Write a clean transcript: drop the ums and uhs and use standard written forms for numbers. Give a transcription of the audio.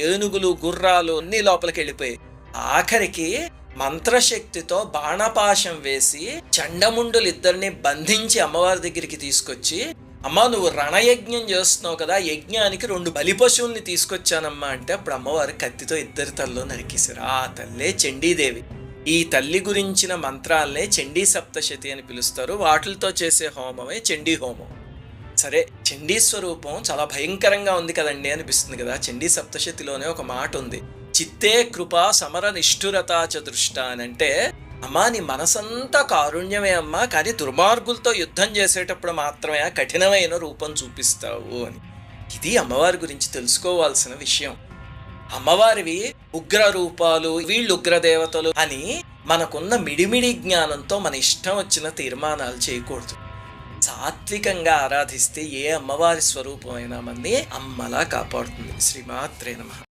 ఏనుగులు గుర్రాలు అన్ని లోపలికి వెళ్ళిపోయాయి. ఆఖరికి మంత్రశక్తితో బాణపాశం వేసి చండముండులు ఇద్దరిని బంధించి అమ్మవారి దగ్గరికి తీసుకొచ్చి, అమ్మా నువ్వు రణయజ్ఞం చేస్తున్నావు కదా, యజ్ఞానికి 2 బలి పశువుల్ని తీసుకొచ్చానమ్మా అంటే అప్పుడు అమ్మవారు కత్తితో ఇద్దరి తల్లో నరికేశారు. ఆ తల్లే చండీదేవి. ఈ తల్లి గురించిన మంత్రాలనే చండీ సప్తశతి అని పిలుస్తారు. వాటితో చేసే హోమమే చండీ హోమం. సరే, చండీ స్వరూపం చాలా భయంకరంగా ఉంది కదండి అనిపిస్తుంది కదా. చండీ సప్తశతిలోనే ఒక మాట ఉంది, చిత్తే కృపా సమర నిష్ఠురతా చ దృష్ట అని. అంటే అమ్మా నీ మనసంతా కారుణ్యమే అమ్మా, కానీ దుర్మార్గులతో యుద్ధం చేసేటప్పుడు మాత్రమే కఠినమైన రూపం చూపిస్తావు అని. ఇది అమ్మవారి గురించి తెలుసుకోవాల్సిన విషయం. అమ్మవారివి ఉగ్ర రూపాలు, వీళ్ళు ఉగ్రదేవతలు అని మనకున్న మిడిమిడి జ్ఞానంతో మన ఇష్టం వచ్చిన తీర్మానాలు చేయకూడదు. సాత్వికంగా ఆరాధిస్తే ఏ అమ్మవారి స్వరూపమైనా మనని అమ్మలా కాపాడుతుంది. శ్రీమాత్రే నమః.